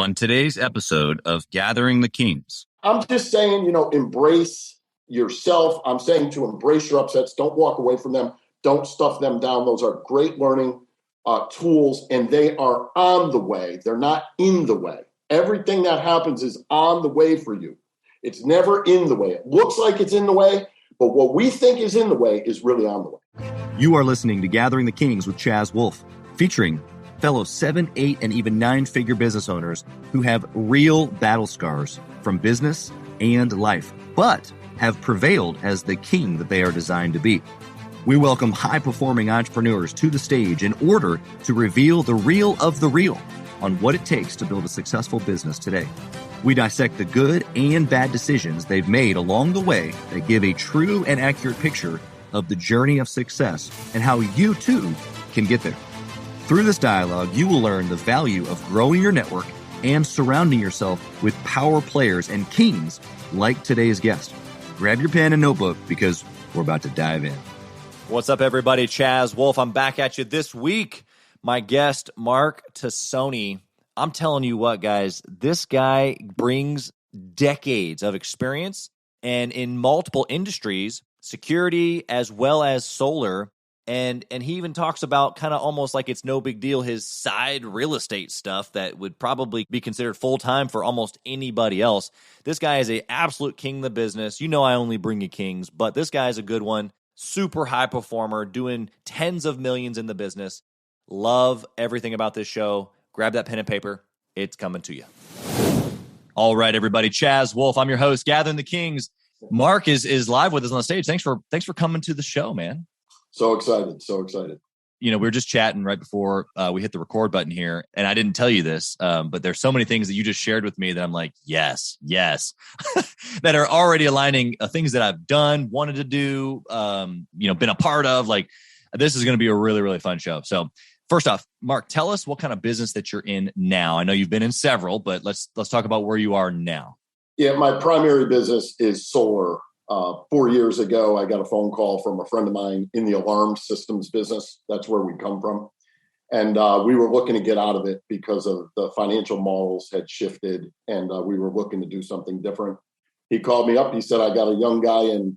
On today's episode of Gathering the Kings. I'm just saying, embrace yourself. I'm saying to embrace your upsets. Don't walk away from them. Don't stuff them down. Those are great learning tools, and they are on the way. They're not in the way. Everything that happens is on the way for you. It's never in the way. It looks like it's in the way, but what we think is in the way is really on the way. You are listening to Gathering the Kings with Chaz Wolfe, featuring fellow 7, 8, and even 9-figure business owners who have real battle scars from business and life, but have prevailed as the king that they are designed to be. We welcome high-performing entrepreneurs to the stage in order to reveal the real of the real on what it takes to build a successful business today. We dissect the good and bad decisions they've made along the way that give a true and accurate picture of the journey of success and how you too can get there. Through this dialogue, you will learn the value of growing your network and surrounding yourself with power players and kings like today's guest. Grab your pen and notebook because we're about to dive in. What's up, everybody? Chaz Wolfe. I'm back at you this week. My guest, Mark Tosoni. I'm telling you what, guys, this guy brings decades of experience and in multiple industries, security as well as solar. And he even talks about kind of almost like it's no big deal, his side real estate stuff that would probably be considered full-time for almost anybody else. This guy is an absolute king of the business. You know I only bring you kings, but this guy is a good one. Super high performer, doing tens of millions in the business. Love everything about this show. Grab that pen and paper. It's coming to you. All right, everybody. Chaz Wolfe. I'm your host, Gathering the Kings. Mark is live with us on the stage. Thanks for coming to the show, man. So excited. We were just chatting right before we hit the record button here, and I didn't tell you this, but there's so many things that you just shared with me that I'm like, yes, that are already aligning things that I've done, wanted to do, been a part of. Like, this is going to be a really, really fun show. So first off, Mark, tell us what kind of business that you're in now. I know you've been in several, but let's talk about where you are now. Yeah, my primary business is solar. 4 years ago, I got a phone call from a friend of mine in the alarm systems business. That's where we come from. And we were looking to get out of it because of the financial models had shifted, and we were looking to do something different. He called me up. He said, I got a young guy in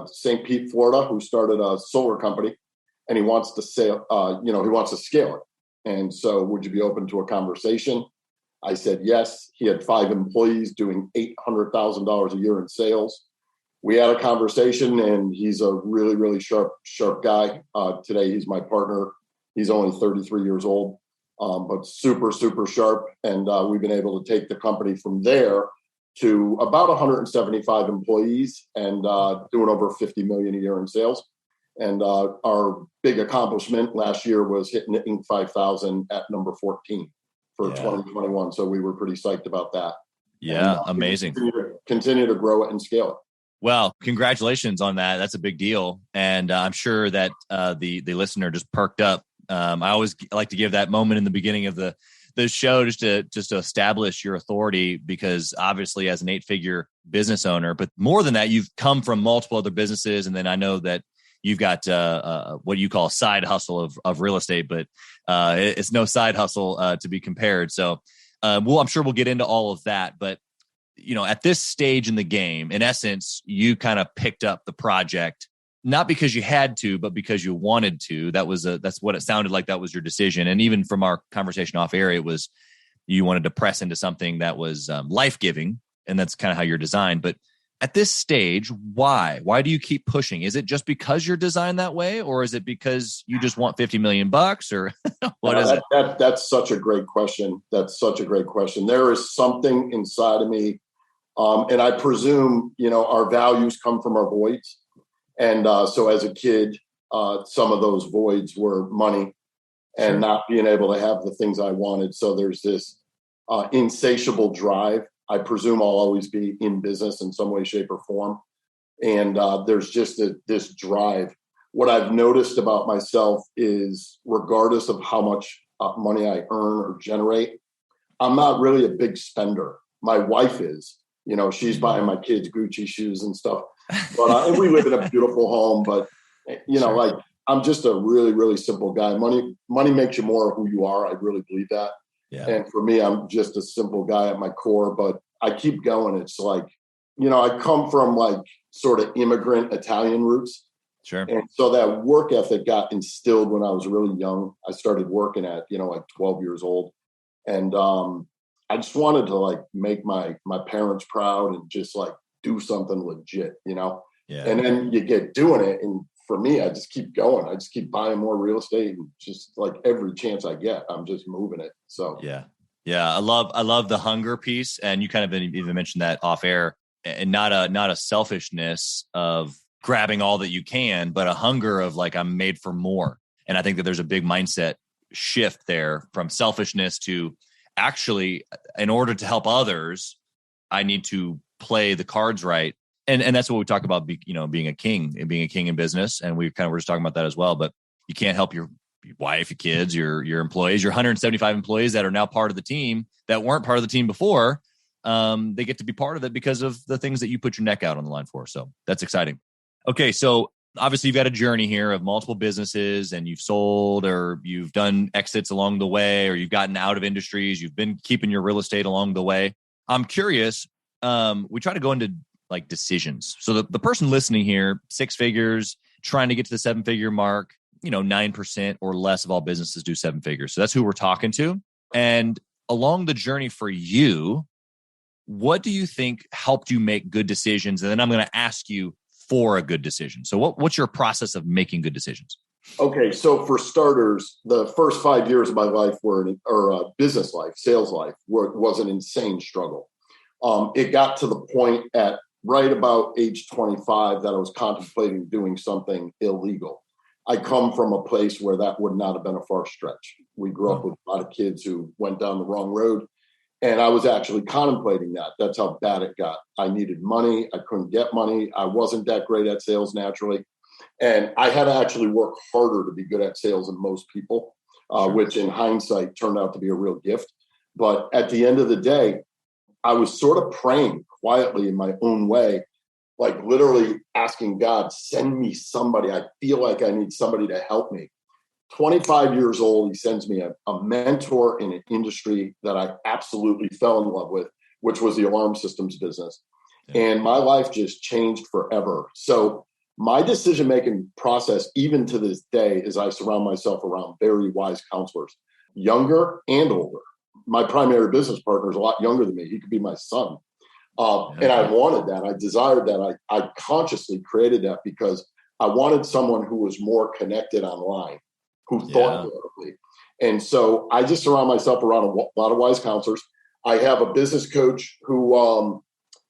St. Pete, Florida, who started a solar company, and he wants to scale it. And so would you be open to a conversation? I said, yes. He had 5 employees doing $800,000 a year in sales. We had a conversation, and he's a really, really sharp guy. Today, he's my partner. He's only 33 years old, but super, super sharp. And we've been able to take the company from there to about 175 employees and doing over 50 million a year in sales. And our big accomplishment last year was hitting the Inc. 5000 at number 14 for 2021. So we were pretty psyched about that. Yeah, and, amazing. Continue to grow it and scale it. Well, congratulations on that. That's a big deal. And I'm sure that the listener just perked up. I always like to give that moment in the beginning of the show just to establish your authority, because obviously as an 8-figure business owner, but more than that, you've come from multiple other businesses. And then I know that you've got what you call a side hustle of real estate, but it's no side hustle to be compared. So I'm sure we'll get into all of that. But at this stage in the game, in essence, you kind of picked up the project, not because you had to, but because you wanted to. That's what it sounded like. That was your decision. And even from our conversation off air, it was, you wanted to press into something that was life-giving, and that's kind of how you're designed. But at this stage, why do you keep pushing? Is it just because you're designed that way, or is it because you just want $50 million, or what is it? That's such a great question. There is something inside of me. And I presume, our values come from our voids. And so as a kid, some of those voids were money and not being able to have the things I wanted. So there's this insatiable drive. I presume I'll always be in business in some way, shape, or form. And there's just this drive. What I've noticed about myself is, regardless of how much money I earn or generate, I'm not really a big spender. My wife is. She's buying my kids Gucci shoes and stuff. But and we live in a beautiful home. But I'm just a really, really simple guy. Money makes you more who you are. I really believe that. Yeah. And for me, I'm just a simple guy at my core, but I keep going. It's like, I come from like sort of immigrant Italian roots. Sure. And so that work ethic got instilled when I was really young. I started working at, like 12 years old. And I just wanted to like make my parents proud and just like do something legit, Yeah. And then you get doing it. And for me, I just keep going. I just keep buying more real estate, and just like every chance I get, I'm just moving it. So yeah. I love the hunger piece. And you kind of even mentioned that off air, and not a selfishness of grabbing all that you can, but a hunger of like, I'm made for more. And I think that there's a big mindset shift there from selfishness to actually, in order to help others, I need to play the cards right. And that's what we talk about, being a king in business. And we're just talking about that as well. But you can't help your wife, your kids, your employees, your 175 employees that are now part of the team that weren't part of the team before. They get to be part of it because of the things that you put your neck out on the line for. So that's exciting. Okay. So obviously you've got a journey here of multiple businesses, and you've sold, or you've done exits along the way, or you've gotten out of industries. You've been keeping your real estate along the way. I'm curious. We try to go into like decisions. So the person listening here, 6 figures, trying to get to the 7-figure mark, 9% or less of all businesses do 7 figures. So that's who we're talking to. And along the journey for you, what do you think helped you make good decisions? And then I'm going to ask you for a good decision. So what's your process of making good decisions? Okay. So for starters, the first 5 years of my life business life, sales life, was an insane struggle. It got to the point at right about age 25 that I was contemplating doing something illegal. I come from a place where that would not have been a far stretch. We grew up with a lot of kids who went down the wrong road. And I was actually contemplating that. That's how bad it got. I needed money. I couldn't get money. I wasn't that great at sales naturally. And I had to actually work harder to be good at sales than most people, which in hindsight turned out to be a real gift. But at the end of the day, I was sort of praying quietly in my own way, like literally asking God, send me somebody. I feel like I need somebody to help me. 25 years old, he sends me a mentor in an industry that I absolutely fell in love with, which was the alarm systems business. Yeah. And my life just changed forever. So my decision-making process, even to this day, is I surround myself around very wise counselors, younger and older. My primary business partner is a lot younger than me. He could be my son. And I wanted that. I desired that. I consciously created that because I wanted someone who was more connected online, who thought differently. And so I just surround myself around a lot of wise counselors. I have a business coach who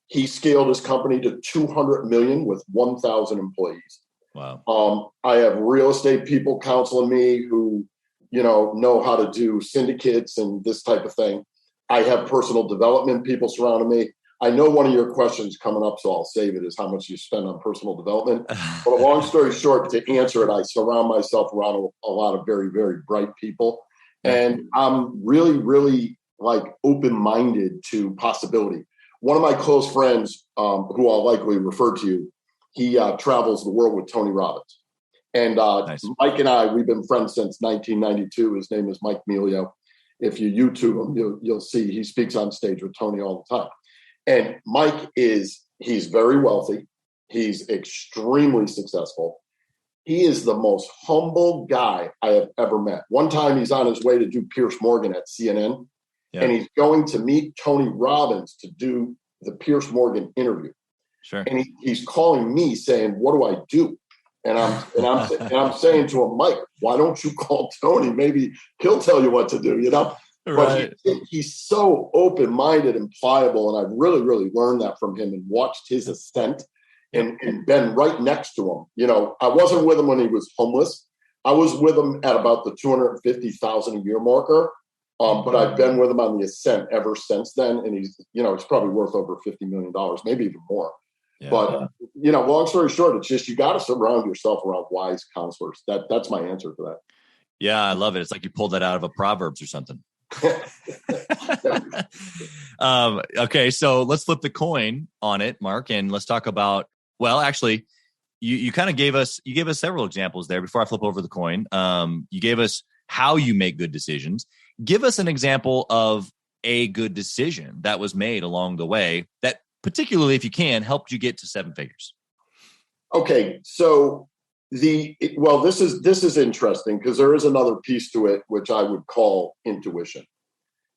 he scaled his company to 200 million with 1,000 employees. Wow. I have real estate people counseling me who know how to do syndicates and this type of thing. I have personal development people surrounding me. I know one of your questions coming up, so I'll save it, is how much you spend on personal development. But a long story short, to answer it, I surround myself around a lot of very, very bright people. And I'm really, really like open-minded to possibility. One of my close friends, who I'll likely refer to you, he travels the world with Tony Robbins. And nice. Mike and I, we've been friends since 1992. His name is Mike Melio. If you YouTube him, you'll see he speaks on stage with Tony all the time. And Mike he's very wealthy. He's extremely successful. He is the most humble guy I have ever met. One time he's on his way to do Piers Morgan at CNN, and he's going to meet Tony Robbins to do the Piers Morgan interview. Sure. And he's calling me saying, what do I do? And I'm saying to him, Mike, why don't you call Tony? Maybe he'll tell you what to do, Right. But he's so open-minded and pliable, and I've really, really learned that from him and watched his ascent and been right next to him. I wasn't with him when he was homeless. I was with him at about the $250,000 a year marker, but I've been with him on the ascent ever since then, and he's probably worth over $50 million, maybe even more. Yeah. But long story short, it's just you got to surround yourself around wise counselors. That's my answer to that. Yeah, I love it. It's like you pulled that out of a Proverbs or something. Okay, so let's flip the coin on it, Mark, and let's talk about. Well, actually, you kind of gave us several examples there. Before I flip over the coin, you gave us how you make good decisions. Give us an example of a good decision that was made along the way that, particularly if you can, helped you get to seven figures. Okay, so this is interesting because there is another piece to it, which I would call intuition.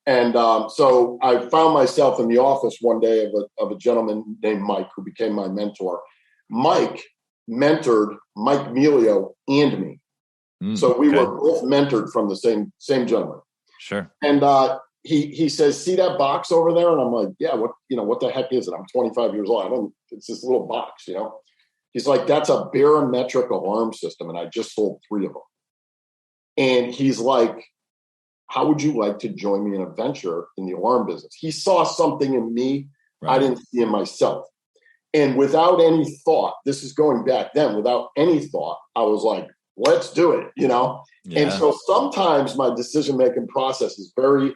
And so I found myself in the office one day of a gentleman named Mike, who became my mentor. Mike mentored Mike Melio and me. So we were both mentored from the same gentleman. Sure. And he says, "See that box over there?" And I'm like, "Yeah, what the heck is it? I'm 25 years old. It's this little box, He's like, "That's a barometric alarm system, and I just sold 3 of them." And he's like, "How would you like to join me in a venture in the alarm business?" He saw something in me I didn't see in myself. And without any thought, this is going back then, without any thought, I was like, let's do it, Yeah. And so sometimes my decision-making process is very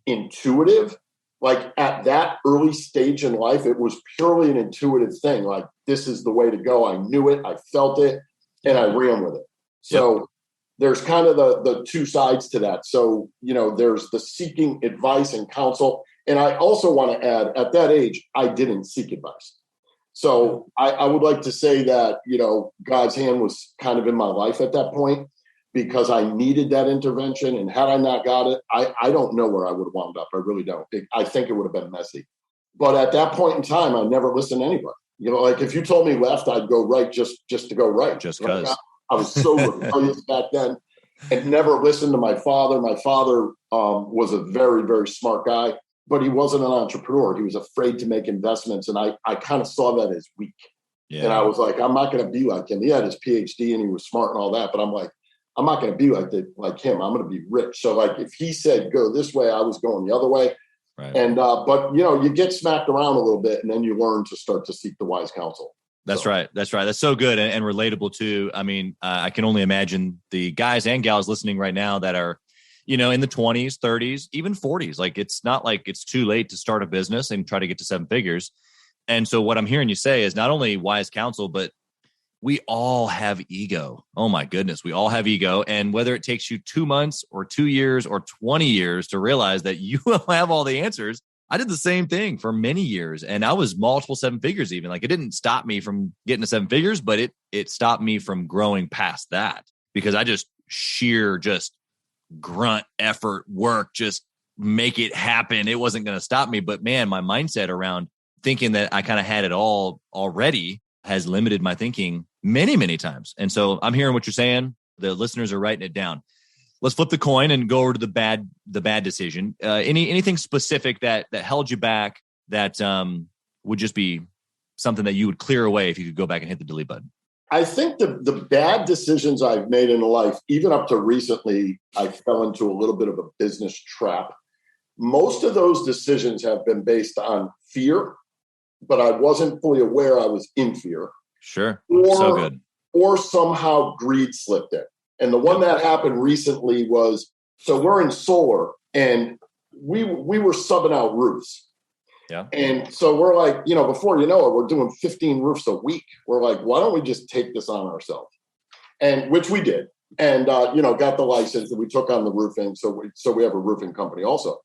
intuitive. Like at that early stage in life, it was purely an intuitive thing. Like, this is the way to go. I knew it. I felt it. And I ran with it. So there's kind of the two sides to that. So, there's the seeking advice and counsel. And I also want to add, at that age, I didn't seek advice. So I would like to say that, God's hand was kind of in my life at that point because I needed that intervention. And had I not got it, I don't know where I would have wound up. I really don't. I think it would have been messy. But at that point in time, I never listened to anybody. Like if you told me left, I'd go right just to go right. Just because. I was so rebellious back then and never listened to my father. My father was a very, very smart guy, but he wasn't an entrepreneur. He was afraid to make investments. And I kind of saw that as weak. Yeah. And I was like, I'm not going to be like him. He had his PhD and he was smart and all that. But I'm like, I'm not going to be like him. I'm going to be rich. So like if he said, go this way, I was going the other way. Right. And but, you get smacked around a little bit and then you learn to start to seek the wise counsel. That's right. That's so good and relatable too. I mean, I can only imagine the guys and gals listening right now that are, in the 20s, 30s, even 40s. Like, it's not like it's too late to start a business and try to get to seven figures. And so what I'm hearing you say is not only wise counsel, but we all have ego. Oh my goodness. We all have ego. And whether it takes you 2 months or 2 years or 20 years to realize that you don't have all the answers. I did the same thing for many years and I was multiple seven figures even. Like, it didn't stop me from getting to seven figures, but it stopped me from growing past that because I just grunt effort, work, just make it happen. It wasn't going to stop me. But man, my mindset around thinking that I kind of had it all already has limited my thinking many, many times. And so I'm hearing what you're saying. The listeners are writing it down. Let's flip the coin and go over to the bad decision. Anything specific that held you back that would just be something that you would clear away if you could go back and hit the delete button? I think the bad decisions I've made in life, even up to recently, I fell into a little bit of a business trap. Most of those decisions have been based on fear, but I wasn't fully aware I was in fear. Sure. So good. Or somehow greed slipped in. And the one that happened recently was, so we're in solar and we were subbing out roofs. Yeah. And so we're like, before you know it, we're doing 15 roofs a week. We're like, why don't we just take this on ourselves? And which we did. And, got the license and we took on the roofing. So we have a roofing company also.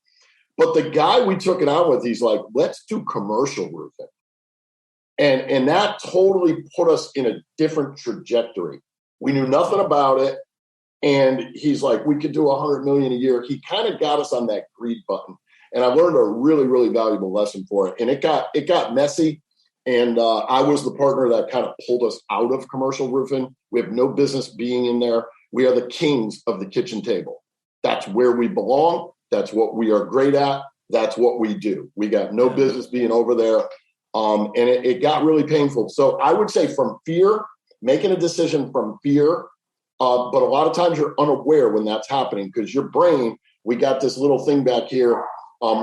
But the guy we took it on with, he's like, let's do commercial roofing. And that totally put us in a different trajectory. We knew nothing about it. And he's like, we could do 100 million a year. He kind of got us on that greed button. And I learned a really, really valuable lesson for it. And it got messy. And I was the partner that kind of pulled us out of commercial roofing. We have no business being in there. We are the kings of the kitchen table. That's where we belong. That's what we are great at. That's what we do. We got no business being over there. And it got really painful. So I would say from fear, making a decision from fear. But a lot of times you're unaware when that's happening because your brain, we got this little thing back here.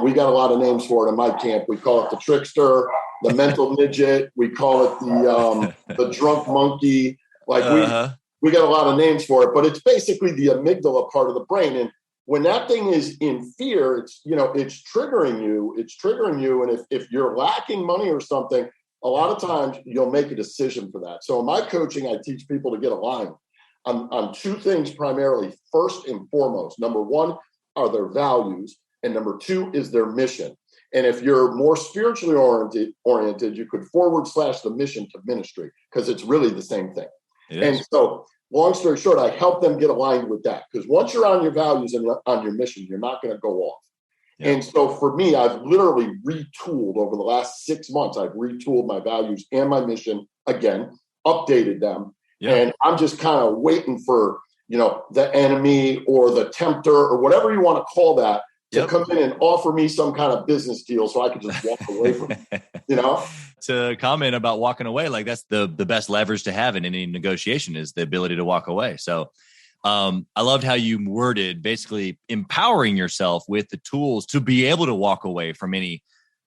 We got a lot of names for it in my camp. We call it the trickster, the mental midget. We call it the drunk monkey. Like we got a lot of names for it, but it's basically the amygdala part of the brain. And when that thing is in fear, it's triggering you. It's triggering you. And if you're lacking money or something, a lot of times you'll make a decision for that. So in my coaching, I teach people to get aligned on 2 things primarily. First and foremost, number 1, are their values. And number 2 is their mission. And if you're more spiritually oriented, you could / the mission to ministry, because it's really the same thing. And so long story short, I help them get aligned with that, because once you're on your values and on your mission, you're not going to go off. Yeah. And so for me, I've literally retooled over the last 6 months. I've retooled my values and my mission again, updated them. Yeah. And I'm just kind of waiting for, the enemy or the tempter or whatever you want to call that to come in and offer me some kind of business deal so I can just walk away from it, To comment about walking away, like that's the best leverage to have in any negotiation, is the ability to walk away. So I loved how you worded basically empowering yourself with the tools to be able to walk away from any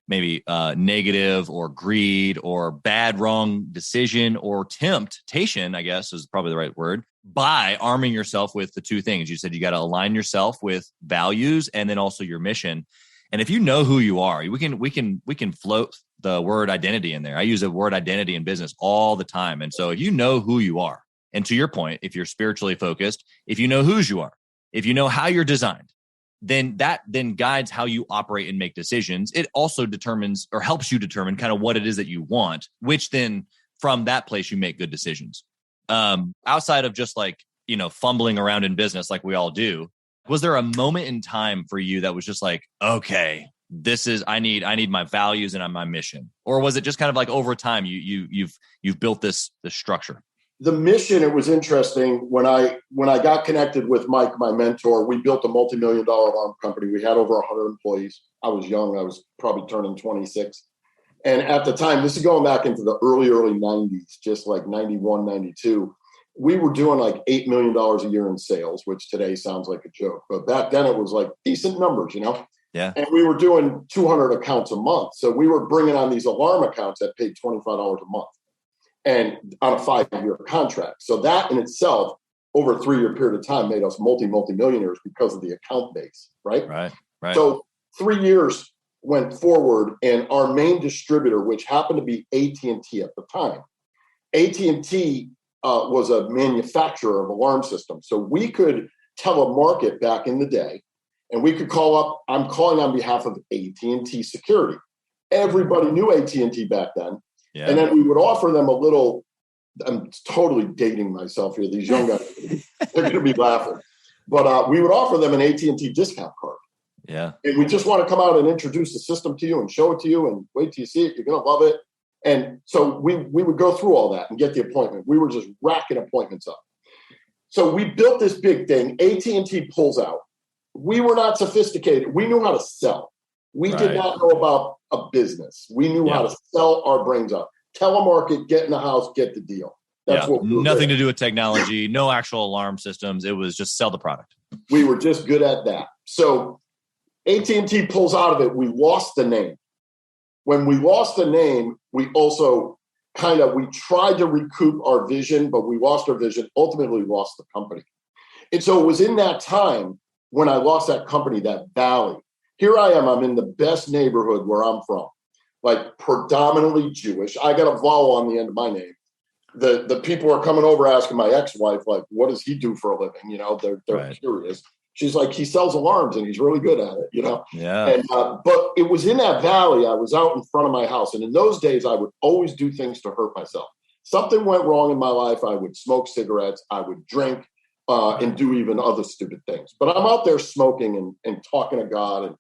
maybe negative or greed or bad, wrong decision or temptation, I guess is probably the right word, by arming yourself with the 2 things. You said you got to align yourself with values and then also your mission. And if you know who you are, we can float the word identity in there. I use the word identity in business all the time. And so if you know who you are, and to your point, if you're spiritually focused, if you know whose you are, if you know how you're designed, then that guides how you operate and make decisions. It also determines or helps you determine kind of what it is that you want, which then from that place, you make good decisions. Outside of just like, fumbling around in business like we all do, was there a moment in time for you that was just like, okay, I need my values and my mission? Or was it just kind of like over time you've built this structure? The mission, it was interesting. When I got connected with Mike, my mentor, we built a multi-million-dollar alarm company. We had over 100 employees. I was young. I was probably turning 26. And at the time, this is going back into the early 90s, just like 91, 92. We were doing like $8 million a year in sales, which today sounds like a joke. But back then it was like decent numbers, Yeah. And we were doing 200 accounts a month. So we were bringing on these alarm accounts that paid $25 a month, and on a 5-year contract. So that in itself, over a 3-year period of time, made us multi-millionaires because of the account base, right? Right. So 3 years went forward, and our main distributor, which happened to be AT&T at the time, AT&T was a manufacturer of alarm systems. So we could telemarket back in the day, and we could call up. I'm calling on behalf of AT&T Security. Everybody knew AT&T back then. Yeah. And then we would offer them a little, I'm totally dating myself here. These young guys, they're going to be laughing. But we would offer them an AT&T discount card. Yeah. And we just want to come out and introduce the system to you and show it to you and wait till you see it. You're going to love it. And so we would go through all that and get the appointment. We were just racking appointments up. So we built this big thing. AT&T pulls out. We were not sophisticated. We knew how to sell. We did not know about a business. We knew how to sell our brains up. Telemarket, get in the house, get the deal. That's what we were nothing to do with technology, no actual alarm systems. It was just sell the product. We were just good at that. So AT&T pulls out of it. We lost the name. When we lost the name, we also we tried to recoup our vision, but we lost our vision, ultimately lost the company. And so it was in that time when I lost that company, that valley. Here I am. I'm in the best neighborhood where I'm from, like predominantly Jewish. I got a vowel on the end of my name. The people are coming over asking my ex-wife, like, what does he do for a living? They're curious. She's like, he sells alarms and he's really good at it, Yeah. And but it was in that valley. I was out in front of my house, and in those days, I would always do things to hurt myself. Something went wrong in my life. I would smoke cigarettes. I would drink and do even other stupid things. But I'm out there smoking and talking to God and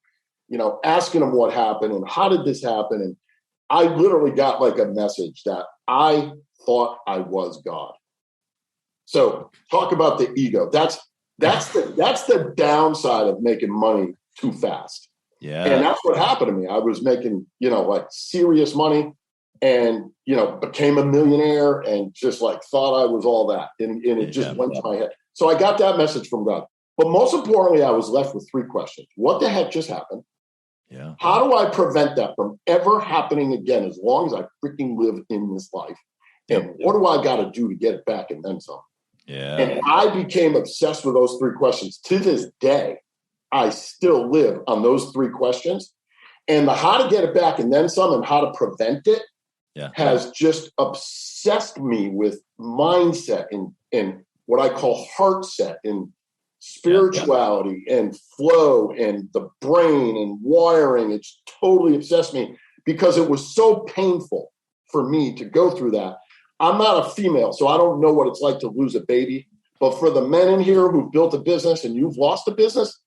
asking him what happened and how did this happen. And I literally got like a message that I thought I was God. So talk about the ego. That's the downside of making money too fast. Yeah. And that's what happened to me. I was making, like serious money and, became a millionaire and just like thought I was all that. And it just went to my head. So I got that message from God. But most importantly, I was left with 3 questions. What the heck just happened? Yeah. How do I prevent that from ever happening again as long as I freaking live in this life? And what do I got to do to get it back and then some? Yeah. And I became obsessed with those 3 questions. To this day, I still live on those 3 questions. And the how to get it back and then some and how to prevent it has just obsessed me with mindset and what I call heart set and spirituality and flow and the brain and wiring. It's totally obsessed me because it was so painful for me to go through that. I'm not a female, so I don't know what it's like to lose a baby. But for the men in here who've built a business and you've lost a business,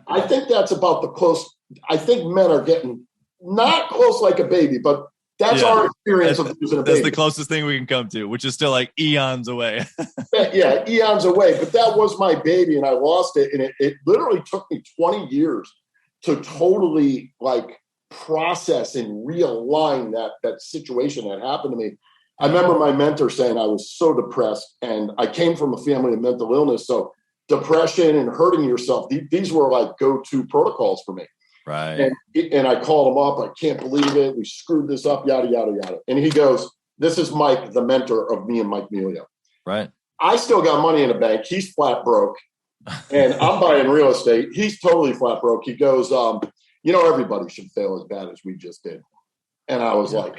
I think that's about the close. I think men are getting not close like a baby, but that's our experience of losing a baby. That's the closest thing we can come to, which is still like eons away. Eons away. But that was my baby, and I lost it. And it literally took me 20 years to totally like process and realign that situation that happened to me. I remember my mentor saying I was so depressed, and I came from a family of mental illness. So depression and hurting yourself, these were like go-to protocols for me. Right. And I called him up. I can't believe it. We screwed this up, yada, yada, yada. And he goes, this is Mike, the mentor of me and Mike Melio. Right. I still got money in the bank. He's flat broke. And I'm buying real estate. He's totally flat broke. He goes, everybody should fail as bad as we just did. And I was like,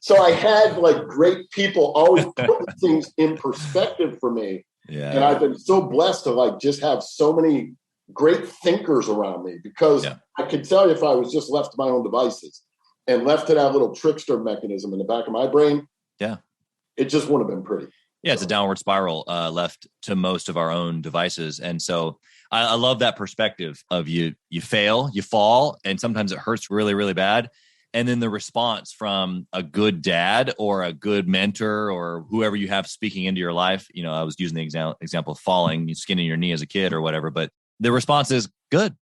so I had like great people always putting things in perspective for me. Yeah. And I've been so blessed to like just have so many great thinkers around me, because I could tell you if I was just left to my own devices and left to that little trickster mechanism in the back of my brain, it just wouldn't have been pretty. Yeah, it's a downward spiral left to most of our own devices. And so I love that perspective of you fail, you fall, and sometimes it hurts really, really bad. And then the response from a good dad or a good mentor or whoever you have speaking into your life. I was using the example of falling, skinning your knee as a kid or whatever, but the response is good.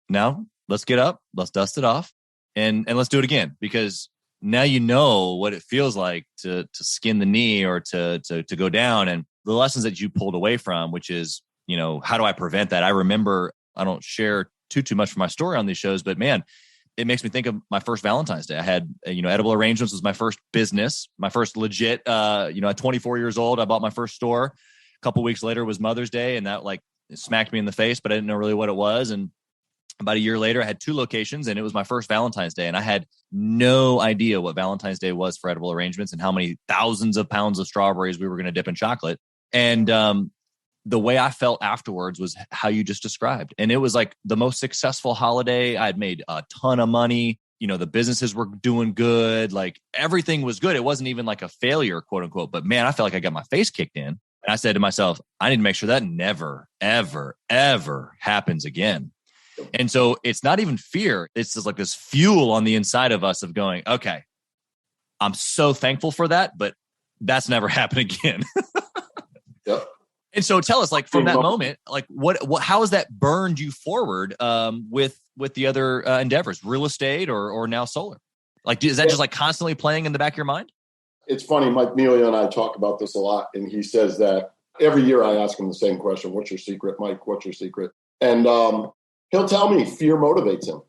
Now let's get up, let's dust it off, and let's do it again, because now you know what it feels like to skin the knee or to go down, and the lessons that you pulled away from, which is, how do I prevent that? I remember, I don't share too much from my story on these shows, but man, it makes me think of my first Valentine's Day. I had, Edible Arrangements was my first business, my first legit, at 24 years old, I bought my first store. A couple weeks later was Mother's Day, and that it smacked me in the face, but I didn't know really what it was. And about a year later, I had 2 locations, and it was my first Valentine's Day. And I had no idea what Valentine's Day was for Edible Arrangements and how many thousands of pounds of strawberries we were going to dip in chocolate. And the way I felt afterwards was how you just described. And it was like the most successful holiday. I had made a ton of money. The businesses were doing good. Like everything was good. It wasn't even like a failure, quote unquote. But man, I felt like I got my face kicked in. And I said to myself, I need to make sure that never, ever, ever happens again. And so it's not even fear. It's just like this fuel on the inside of us of going, okay, I'm so thankful for that, but that's never happened again. Yep. And so tell us, like, from that moment, like what how has that burned you forward with the other endeavors, real estate or now solar? Like, is that just like constantly playing in the back of your mind? It's funny, Mike Melio and I talk about this a lot, and he says that every year I ask him the same question: "What's your secret, Mike? What's your secret?" And he'll tell me fear motivates him.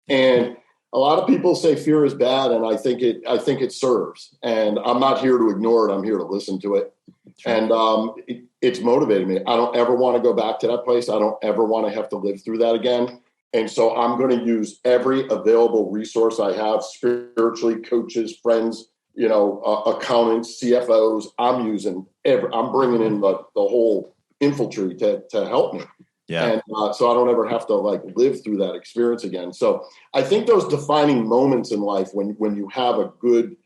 And a lot of people say fear is bad, and I think it serves. And I'm not here to ignore it. I'm here to listen to it. Sure. And it's motivated me. I don't ever want to go back to that place. I don't ever want to have to live through that again. And so I'm going to use every available resource I have, spiritually, coaches, friends, accountants, CFOs. I'm bringing in the whole infantry to help me. Yeah. And so I don't ever have to like live through that experience again. So I think those defining moments in life when you have a good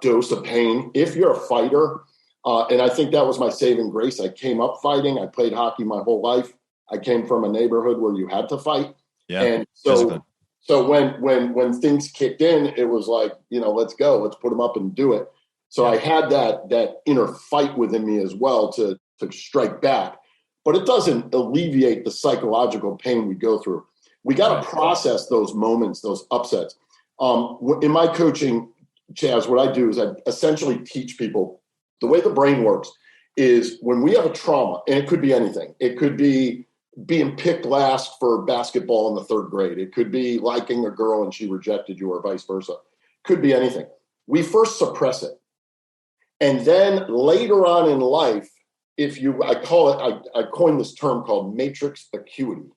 dose of pain, if you're a fighter, and I think that was my saving grace. I came up fighting. I played hockey my whole life. I came from a neighborhood where you had to fight. Yeah. And so when things kicked in, it was like, let's go, let's put them up and do it. So I had that inner fight within me as well to strike back. But it doesn't alleviate the psychological pain we go through. We got to process those moments, those upsets. In my coaching, Chaz, what I do is I essentially teach people the way the brain works is when we have a trauma, and it could be anything. It could be being picked last for basketball in the 3rd grade. It could be liking a girl and she rejected you, or vice versa. It could be anything. We first suppress it. And then later on in life, I coined this term called matrix acuity.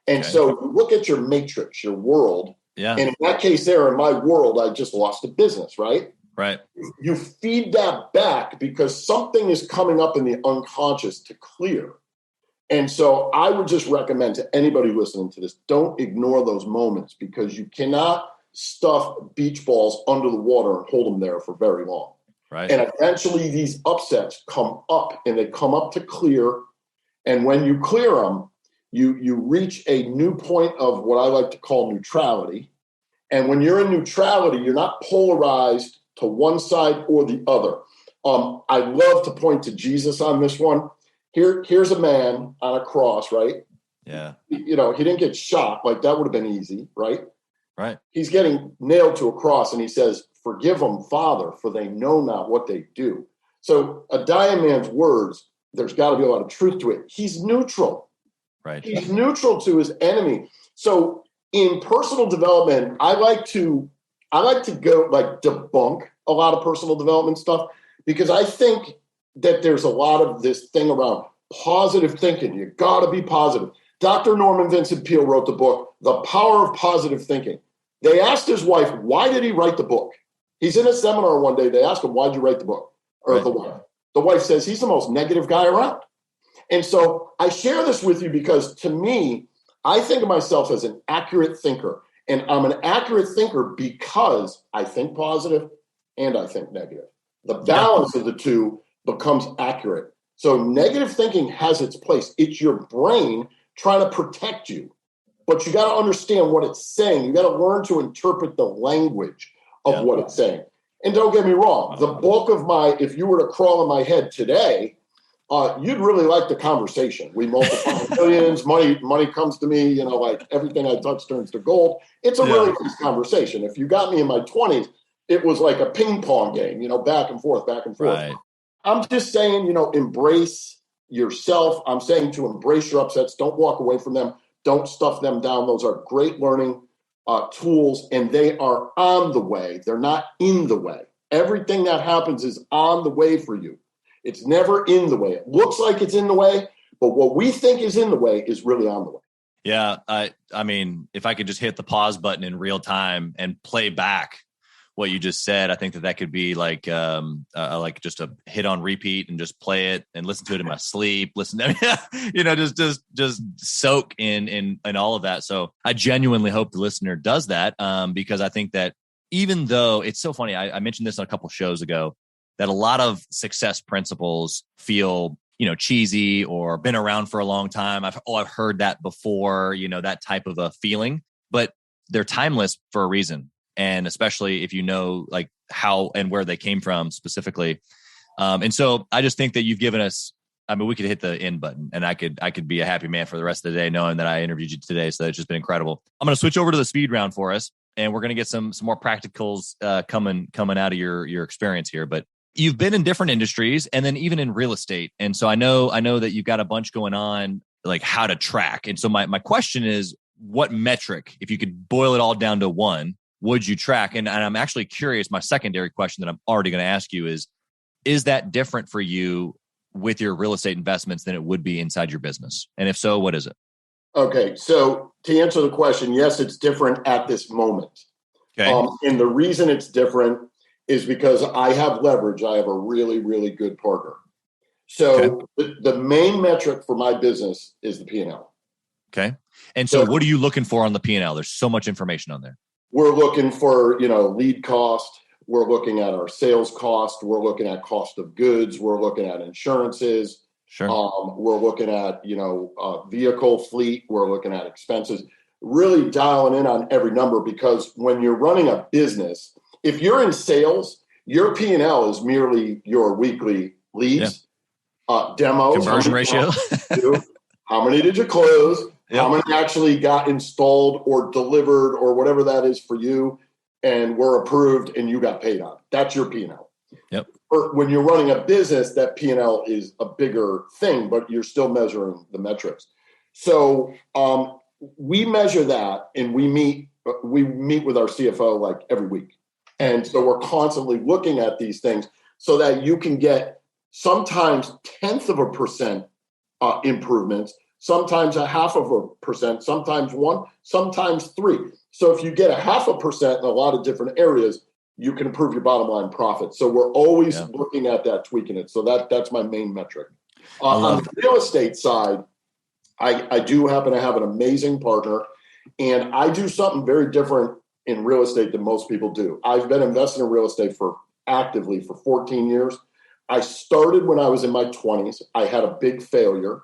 And so you look at your matrix, your world. Yeah. And in that case there, in my world, I just lost a business, right? Right. You feed that back because something is coming up in the unconscious to clear. And so I would just recommend to anybody listening to this, don't ignore those moments, because you cannot stuff beach balls under the water and hold them there for very long. Right. And eventually these upsets come up, and they come up to clear. And when you clear them, you reach a new point of what I like to call neutrality. And when you're in neutrality, you're not polarized to one side or the other. I love to point to Jesus on this one. Here's a man on a cross, right? Yeah. He didn't get shot. Like, that would have been easy, right? Right. He's getting nailed to a cross, and he says, "Forgive them, Father, for they know not what they do." So a dying man's words, there's got to be a lot of truth to it. He's neutral. Right. He's neutral to his enemy. So in personal development, I like to go like debunk a lot of personal development stuff, because I think that there's a lot of this thing around positive thinking. You got to be positive. Dr. Norman Vincent Peale wrote the book, The Power of Positive Thinking. They asked his wife, why did he write the book? He's in a seminar one day. They asked him, why'd you write the book? Or right. the wife. The wife says, he's the most negative guy around. And so I share this with you because, to me, I think of myself as an accurate thinker. And I'm an accurate thinker because I think positive and I think negative. The balance of the two becomes accurate. So negative thinking has its place. It's your brain trying to protect you. But you got to understand what it's saying. You got to learn to interpret the language of what it's saying. And don't get me wrong, the bulk of if you were to crawl in my head today, you'd really like the conversation. We multiply millions, money comes to me, like everything I touch turns to gold. It's a really nice conversation. If you got me in my 20s, it was like a ping pong game, back and forth, back and forth. Right. I'm just saying, embrace yourself. I'm saying to embrace your upsets. Don't walk away from them. Don't stuff them down. Those are great learning tools, and they are on the way. They're not in the way. Everything that happens is on the way for you. It's never in the way. It looks like it's in the way, but what we think is in the way is really on the way. Yeah. I mean, if I could just hit the pause button in real time and play back what you just said, I think that could be like just a hit on repeat and just play it and listen to it in my sleep. Listen to just soak in all of that. So I genuinely hope the listener does that, because I think that, even though it's so funny, I mentioned this on a couple shows ago, that a lot of success principles feel, cheesy or been around for a long time. I've heard that before, that type of a feeling, but they're timeless for a reason. And especially if you know like how and where they came from specifically. And so I just think that you've given us, we could hit the end button and I could be a happy man for the rest of the day knowing that I interviewed you today. So it's just been incredible. I'm going to switch over to the speed round for us, and we're going to get some more practicals coming out of your experience here. But you've been in different industries and then even in real estate. And so I know that you've got a bunch going on, like how to track. And so my question is, what metric, if you could boil it all down to one, would you track? And I'm actually curious, my secondary question that I'm already going to ask you is that different for you with your real estate investments than it would be inside your business? And if so, what is it? Okay. So to answer the question, yes, it's different at this moment. Okay. And the reason it's different is because I have leverage. I have a really, really good partner. So the main metric for my business is the P&L. Okay. And so what are you looking for on the P&L? There's so much information on there. We're looking for, lead cost. We're looking at our sales cost. We're looking at cost of goods. We're looking at insurances. Sure. We're looking at, vehicle fleet. We're looking at expenses, really dialing in on every number, because when you're running a business, if you're in sales, your P&L is merely your weekly leads, demos, conversion ratio. How many did you close? Yep. How many actually got installed or delivered or whatever that is for you and were approved and you got paid on? That's your P&L. Yep. Or when you're running a business, that P&L is a bigger thing, but you're still measuring the metrics. So we measure that, and we meet with our CFO like every week. And so we're constantly looking at these things so that you can get sometimes 0.1% improvements, sometimes 0.5%, sometimes 1%, sometimes 3%. So if you get 0.5% in a lot of different areas, you can improve your bottom line profit. So we're always looking at that, tweaking it. So that's my main metric. On the real estate side, I do happen to have an amazing partner, and I do something very different in real estate than most people do. I've been investing in real estate actively for 14 years. I started when I was in my 20s. I had a big failure,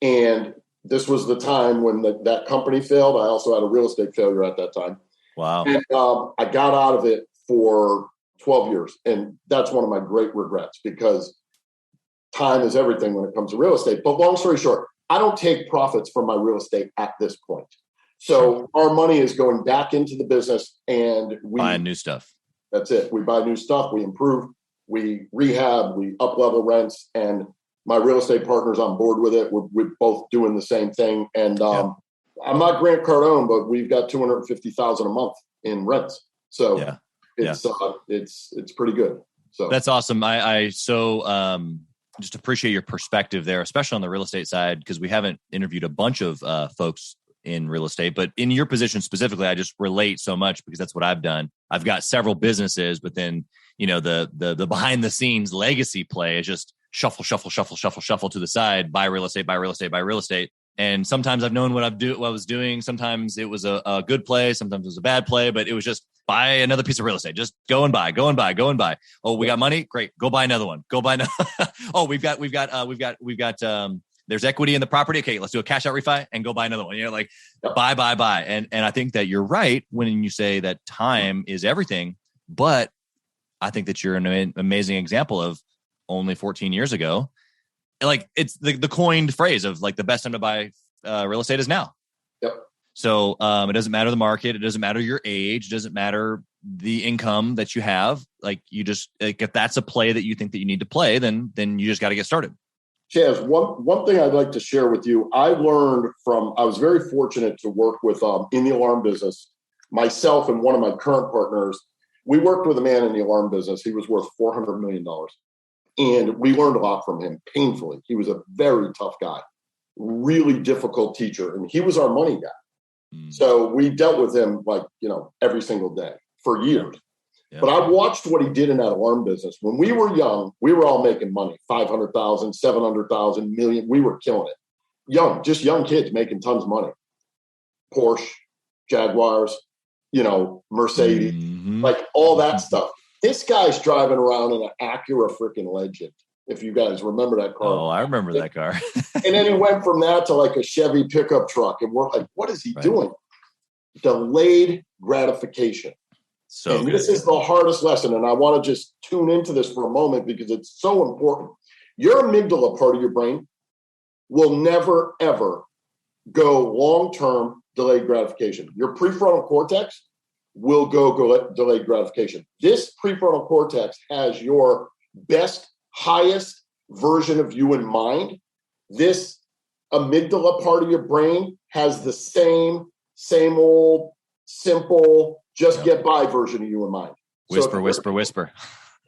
and this was the time when that company failed. I also had a real estate failure at that time. Wow. And I got out of it for 12 years. And that's one of my great regrets, because time is everything when it comes to real estate. But long story short, I don't take profits from my real estate at this point. So our money is going back into the business, and we buy new stuff. That's it. We buy new stuff, we improve, we rehab, we up level rents, and my real estate partner's on board with it. We're both doing the same thing. And I'm not Grant Cardone, but we've got $250,000 a month in rents. So it's pretty good. So that's awesome. I just appreciate your perspective there, especially on the real estate side, because we haven't interviewed a bunch of folks in real estate, but in your position specifically, I just relate so much because that's what I've done. I've got several businesses, but then, the behind the scenes legacy play is just shuffle to the side, buy real estate. And sometimes I've known what I was doing. Sometimes it was a good play. Sometimes it was a bad play, but it was just buy another piece of real estate. Just go and buy. Oh, we got money. Great. Go buy another one. Go buy another. Oh, we've got there's equity in the property. Okay, let's do a cash out refi and go buy another one. Buy. And I think that you're right when you say that time is everything, but I think that you're an amazing example of only 14 years ago. Like it's the coined phrase of like the best time to buy real estate is now. Yep. So it doesn't matter the market. It doesn't matter your age. It doesn't matter the income that you have. Like you just, like if that's a play that you think that you need to play, then you just got to get started. Chaz, one thing I'd like to share with you, I was very fortunate to work with in the alarm business, myself and one of my current partners. We worked with a man in the alarm business. He was worth $400 million. And we learned a lot from him painfully. He was a very tough guy, really difficult teacher. And he was our money guy. So we dealt with him every single day for years. Yeah. But I watched what he did in that alarm business. When we were young, we were all making money, 500,000, 700,000, million. We were killing it. Just young kids making tons of money. Porsche, Jaguars, Mercedes, like all that stuff. This guy's driving around in an Acura freaking Legend. If you guys remember that car. Oh, I remember that car. And then he went from that to like a Chevy pickup truck. And we're like, what is he doing? Delayed gratification. So and this is the hardest lesson. And I want to just tune into this for a moment because it's so important. Your amygdala part of your brain will never, ever go long-term delayed gratification. Your prefrontal cortex will go delayed gratification. This prefrontal cortex has your best, highest version of you in mind. This amygdala part of your brain has the same old, simple, get by version of you in mind. Whisper.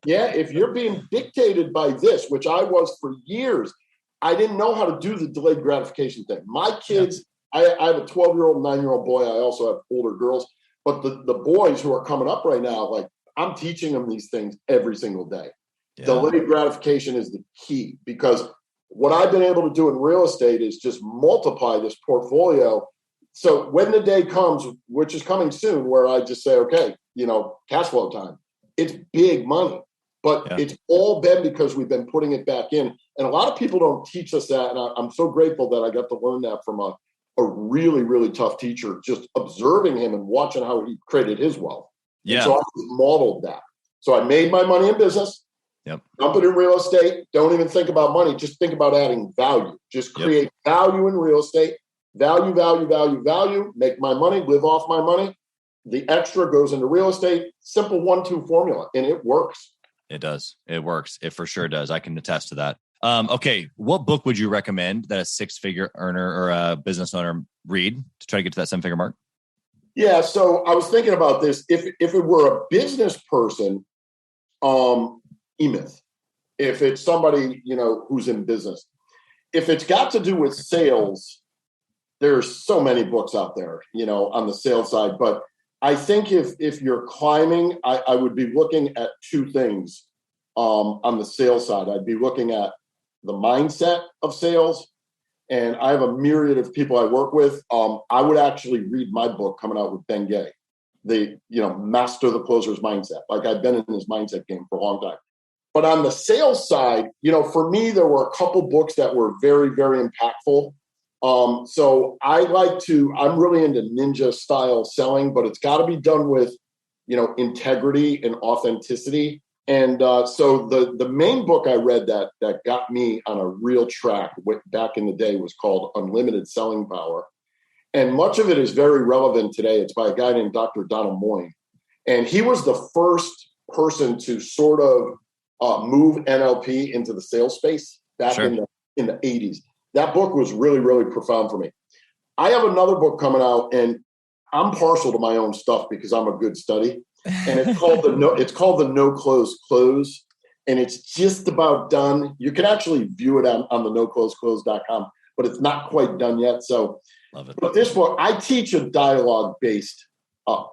Yeah, if you're being dictated by this, which I was for years, I didn't know how to do the delayed gratification thing. My kids, I have a 12-year-old, 9-year-old boy. I also have older girls. But the boys who are coming up right now, like I'm teaching them these things every single day. Yeah. Delayed gratification is the key because what I've been able to do in real estate is just multiply this portfolio. So when the day comes, which is coming soon, where I just say, okay, cash flow time, it's big money, but it's all been because we've been putting it back in. And a lot of people don't teach us that. And I'm so grateful that I got to learn that from a really, really tough teacher, just observing him and watching how he created his wealth. Yeah. And so I modeled that. So I made my money in business, dump it in real estate. Don't even think about money. Just think about adding value. Just create value in real estate. Value, make my money, live off my money. The extra goes into real estate. Simple 1-2 formula. And it works. It does. It works. It for sure does. I can attest to that. Okay. What book would you recommend that a 6-figure earner or a business owner read to try to get to that 7-figure mark? Yeah. So I was thinking about this. If it were a business person, E-Myth. If it's somebody, who's in business, if it's got to do with sales, there's so many books out there, on the sales side. But I think if you're climbing, I would be looking at 2 things on the sales side. I'd be looking at the mindset of sales And I have a myriad of people I work with. I would actually read my book coming out with Ben Gay, Master the Closer's Mindset. Like, I've been in this mindset game for a long time. But on the sales side, for me, there were a couple books that were very, very impactful. So I'm really into ninja style selling, but it's got to be done with, integrity and authenticity. And so the main book I read that got me on a real track back in the day was called Unlimited Selling Power. And much of it is very relevant today. It's by a guy named Dr. Donald Moyne. And he was the first person to sort of move NLP into the sales space back in the 80s. That book was really, really profound for me. I have another book coming out, and I'm partial to my own stuff because I'm a good study. And it's called the No Close Close. And it's just about done. You can actually view it on the nocloseclose.com, but it's not quite done yet. So, love it. But this book, I teach a dialogue-based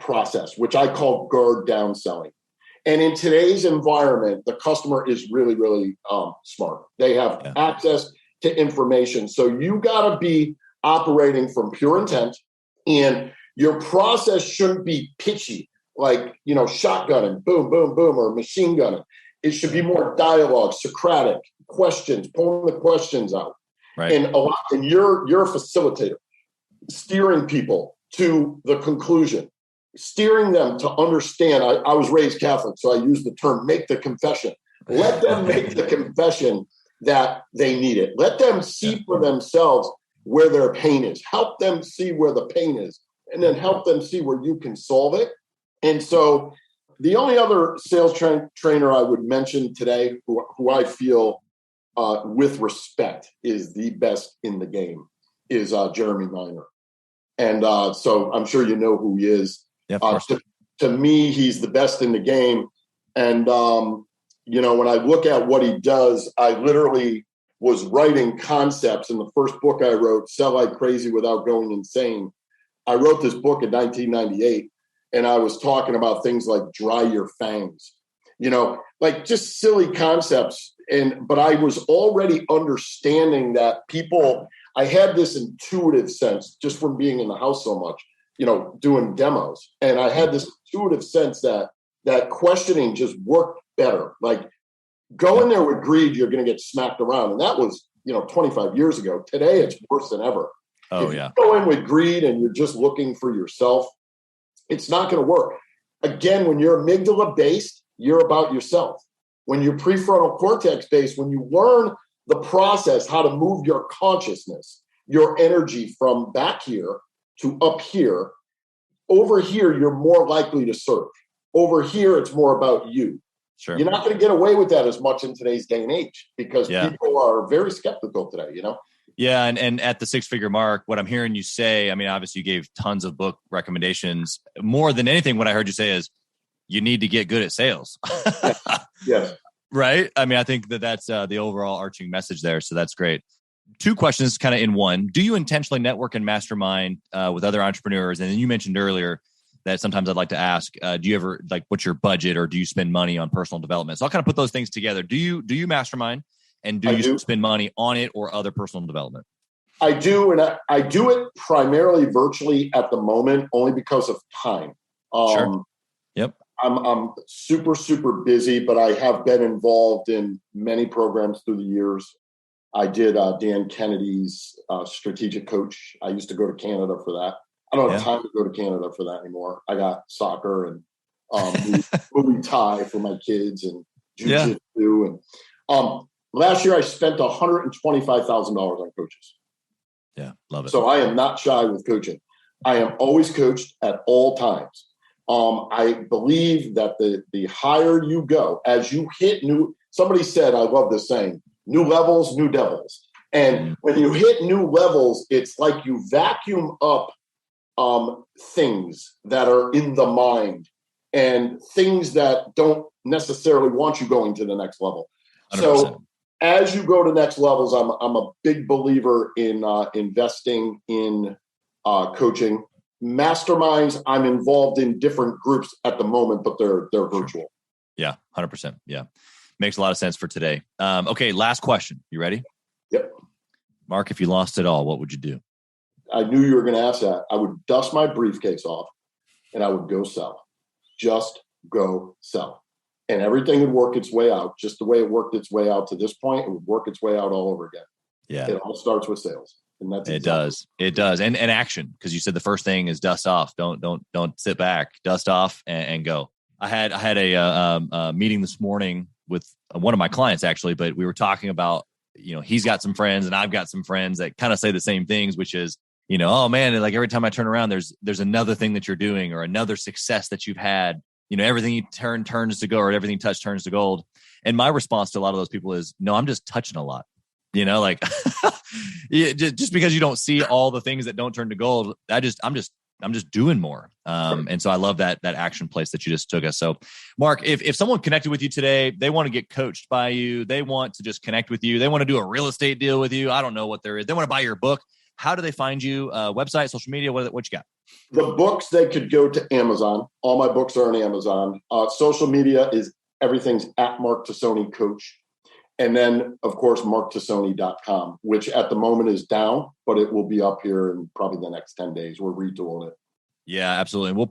process, which I call guard down selling. And in today's environment, the customer is really, really smart. They have access to information. So you got to be operating from pure intent, and your process shouldn't be pitchy, like, shotgunning, boom, boom, boom, or machine gunning. It should be more dialogue, Socratic questions, pulling the questions out. Right. And you're a facilitator, steering people to the conclusion, steering them to understand. I was raised Catholic, so I use the term make the confession. Let them make the confession that they need it. Let them see for themselves where their pain is. Help them see where the pain is, and then help them see where you can solve it. And so the only other sales trainer I would mention today who I feel with respect is the best in the game is Jeremy Miner. And so I'm sure you know who he is. Yeah, of course. To me, he's the best in the game. And, when I look at what he does, I literally was writing concepts in the first book I wrote, Sell Like Crazy Without Going Insane. I wrote this book in 1998, and I was talking about things like dry your fangs, like just silly concepts. But I was already understanding that I had this intuitive sense just from being in the house so much, doing demos. And I had this intuitive sense that questioning just worked better. Like, go in there with greed, you're going to get smacked around. And that was, 25 years ago. Today, it's worse than ever. Oh, if yeah. you go in with greed and you're just looking for yourself, it's not going to work. Again, when you're amygdala based, you're about yourself. When you're prefrontal cortex based, when you learn the process, how to move your consciousness, your energy from back here to up here, over here, you're more likely to serve. Over here, it's more about you. Sure. You're not going to get away with that as much in today's day and age because people are very skeptical today, Yeah. And at the 6-figure mark, what I'm hearing you say, I mean, obviously you gave tons of book recommendations. More than anything, what I heard you say is you need to get good at sales. Yes. Right. I mean, I think that's the overall arching message there. So that's great. 2 questions kind of in one. Do you intentionally network and mastermind with other entrepreneurs? And then you mentioned earlier that sometimes I'd like to ask, do you ever what's your budget, or do you spend money on personal development? So I'll kind of put those things together. Do you mastermind, and do you spend money on it or other personal development? I do. And I do it primarily virtually at the moment, only because of time. Sure. Yep. I'm super, super busy, but I have been involved in many programs through the years. I did Dan Kennedy's strategic coach. I used to go to Canada for that. I don't have time to go to Canada for that anymore. I got soccer and Muay Thai for my kids and jiu-jitsu. And last year I spent $125,000 on coaches. Yeah, love it. So I am not shy with coaching. I am always coached at all times. I believe that the higher you go, as you hit somebody said, I love this saying, new levels, new devils. And when you hit new levels, it's like you vacuum up things that are in the mind and things that don't necessarily want you going to the next level. 100%. So as you go to next levels, I'm a big believer in investing in coaching. Masterminds, I'm involved in different groups at the moment, but they're virtual. Yeah, 100%. Yeah. Makes a lot of sense for today. Okay, last question. You ready? Yep. Mark, if you lost it all, what would you do? I knew you were going to ask that. I would dust my briefcase off and I would go sell. Just go sell. And everything would work its way out, just the way it worked its way out to this point. It would work its way out all over again. Yeah. It all starts with sales. And that's it does. It does. And action, because you said the first thing is dust off. Don't sit back, dust off and go. I had a meeting this morning with one of my clients actually, but we were talking about, he's got some friends and I've got some friends that kind of say the same things, which is, oh man, like every time I turn around, there's another thing that you're doing or another success that you've had. Everything you turns to gold, or everything you touch turns to gold. And my response to a lot of those people is, no, I'm just touching a lot. Like just because you don't see all the things that don't turn to gold, I'm just doing more. And so I love that action place that you just took us. So Mark, if someone connected with you today, they want to get coached by you, they want to just connect with you, they want to do a real estate deal with you, I don't know what there is, they want to buy your book, how do they find you? Website, social media, what you got? The books, they could go to Amazon. All my books are on Amazon. Social media is everything's at Mark Tosoni Coach. And then, of course, marktosoni.com, which at the moment is down, but it will be up here in probably the next 10 days. We're retooling it. Yeah, absolutely. And we'll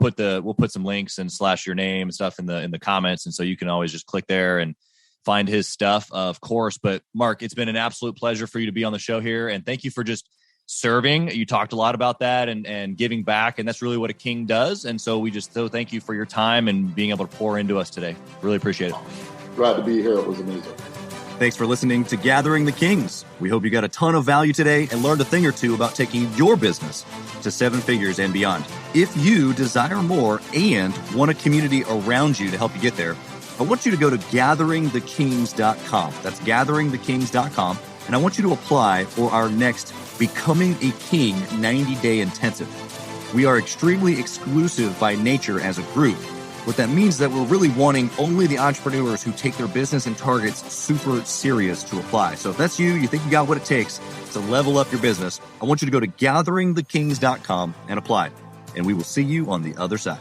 put some links and / your name and stuff in the comments. And so you can always just click there and find his stuff, of course. But Mark, it's been an absolute pleasure for you to be on the show here. And thank you for just serving. You talked a lot about that and giving back. And that's really what a king does. And so we just thank you for your time and being able to pour into us today. Really appreciate it. Glad to be here. It was amazing. Thanks for listening to Gathering the Kings. We hope you got a ton of value today and learned a thing or two about taking your business to 7 figures and beyond. If you desire more and want a community around you to help you get there, I want you to go to gatheringthekings.com. That's gatheringthekings.com. And I want you to apply for our next Becoming a King 90-day intensive. We are extremely exclusive by nature as a group. What that means is that we're really wanting only the entrepreneurs who take their business and targets super serious to apply. So if that's you think you got what it takes to level up your business, I want you to go to gatheringthekings.com and apply. And we will see you on the other side.